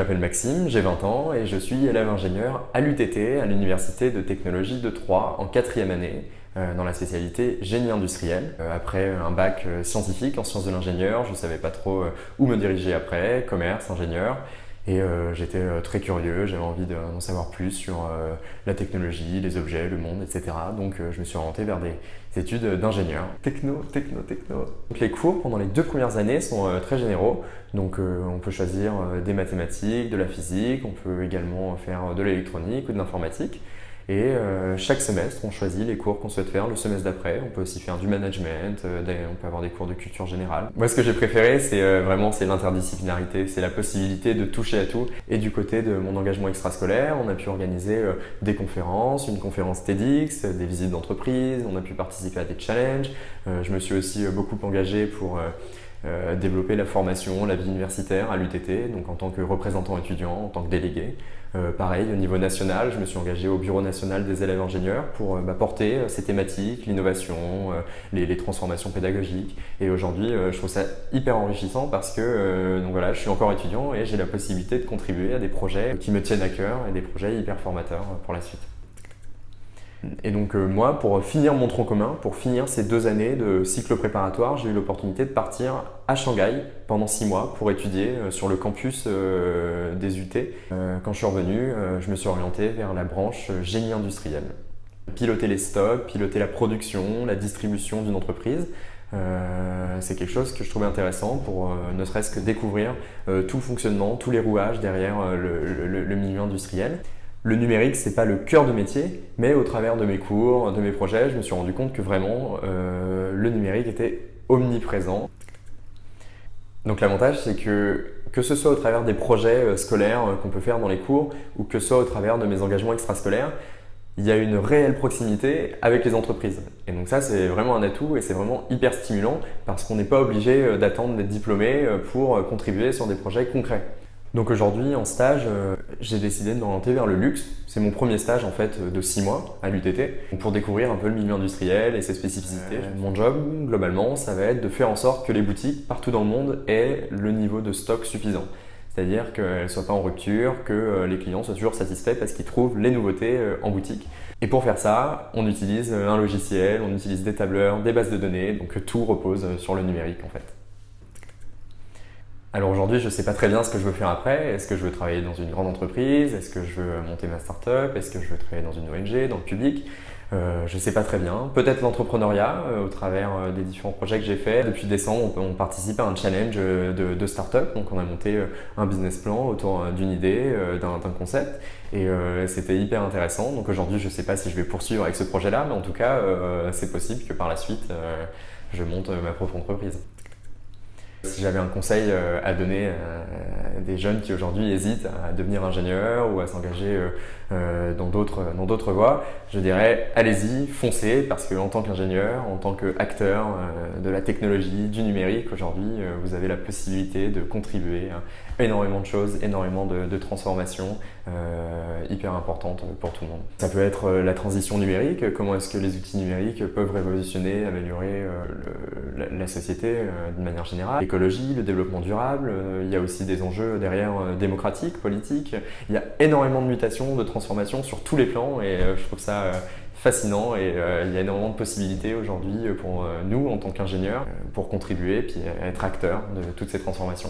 m'appelle Maxime, j'ai 20 ans et je suis élève ingénieur à l'UTT, à l'Université de technologie de Troyes, en 4e année, dans la spécialité génie industriel. Après un bac scientifique en sciences de l'ingénieur, je ne savais pas trop où me diriger après, commerce, ingénieur. Et j'étais très curieux, j'avais envie d'en savoir plus sur la technologie, les objets, le monde, etc. Donc je me suis orienté vers des études d'ingénieur. Techno. Donc les cours pendant les 2 premières années sont très généraux. Donc on peut choisir des mathématiques, de la physique, on peut également faire de l'électronique ou de l'informatique. Et chaque semestre, on choisit les cours qu'on souhaite faire le semestre d'après. On peut aussi faire du management, on peut avoir des cours de culture générale. Moi, ce que j'ai préféré, c'est vraiment l'interdisciplinarité, c'est la possibilité de toucher à tout. Et du côté de mon engagement extrascolaire, on a pu organiser des conférences, une conférence TEDx, des visites d'entreprise, on a pu participer à des challenges. Je me suis aussi beaucoup engagé pour développer la formation, la vie universitaire à l'UTT, donc en tant que représentant étudiant, en tant que délégué. Pareil, au niveau national, je me suis engagé au Bureau national des élèves ingénieurs pour porter ces thématiques, l'innovation, les transformations pédagogiques. Et aujourd'hui, je trouve ça hyper enrichissant parce que donc voilà, je suis encore étudiant et j'ai la possibilité de contribuer à des projets qui me tiennent à cœur et des projets hyper formateurs pour la suite. Et donc moi, pour finir mon tronc commun, pour finir ces 2 années de cycle préparatoire, j'ai eu l'opportunité de partir à Shanghai pendant 6 mois pour étudier sur le campus des UT. Quand je suis revenu, je me suis orienté vers la branche génie industriel. Piloter les stocks, piloter la production, la distribution d'une entreprise. C'est quelque chose que je trouvais intéressant pour ne serait-ce que découvrir tout le fonctionnement, tous les rouages derrière le milieu industriel. Le numérique, c'est pas le cœur de métier, mais au travers de mes cours, de mes projets, je me suis rendu compte que vraiment le numérique était omniprésent. Donc l'avantage, c'est que ce soit au travers des projets scolaires qu'on peut faire dans les cours ou que ce soit au travers de mes engagements extrascolaires, il y a une réelle proximité avec les entreprises. Et donc ça, c'est vraiment un atout et c'est vraiment hyper stimulant parce qu'on n'est pas obligé d'attendre d'être diplômé pour contribuer sur des projets concrets. Donc aujourd'hui, en stage, j'ai décidé de m'orienter vers le luxe. C'est mon premier stage en fait de 6 mois à l'UTT pour découvrir un peu le milieu industriel et ses spécificités. Mon job, globalement, ça va être de faire en sorte que les boutiques partout dans le monde aient le niveau de stock suffisant. C'est-à-dire qu'elles ne soient pas en rupture, que les clients soient toujours satisfaits parce qu'ils trouvent les nouveautés en boutique. Et pour faire ça, on utilise un logiciel, on utilise des tableurs, des bases de données, donc tout repose sur le numérique en fait. Alors aujourd'hui, je ne sais pas très bien ce que je veux faire après. Est-ce que je veux travailler dans une grande entreprise? Est-ce que je veux monter ma start-up? Est-ce que je veux travailler dans une ONG, dans le public? Je ne sais pas très bien. Peut-être l'entrepreneuriat au travers des différents projets que j'ai faits. Depuis décembre, on participe à un challenge de start-up. Donc on a monté un business plan autour d'une idée, d'un concept. Et c'était hyper intéressant. Donc aujourd'hui, je ne sais pas si je vais poursuivre avec ce projet-là, mais en tout cas, c'est possible que par la suite, je monte ma propre entreprise. Si j'avais un conseil à donner à des jeunes qui aujourd'hui hésitent à devenir ingénieur ou à s'engager dans d'autres voies, je dirais allez-y, foncez, parce qu'en tant qu'ingénieur, en tant qu'acteur de la technologie, du numérique, aujourd'hui, vous avez la possibilité de contribuer à énormément de choses, énormément de transformations hyper importantes pour tout le monde. Ça peut être la transition numérique, comment est-ce que les outils numériques peuvent révolutionner, améliorer la société de manière générale. L'écologie, le développement durable, il y a aussi des enjeux derrière démocratiques, politiques. Il y a énormément de mutations, de transformations sur tous les plans et je trouve ça fascinant et il y a énormément de possibilités aujourd'hui pour nous en tant qu'ingénieurs pour contribuer et puis être acteurs de toutes ces transformations.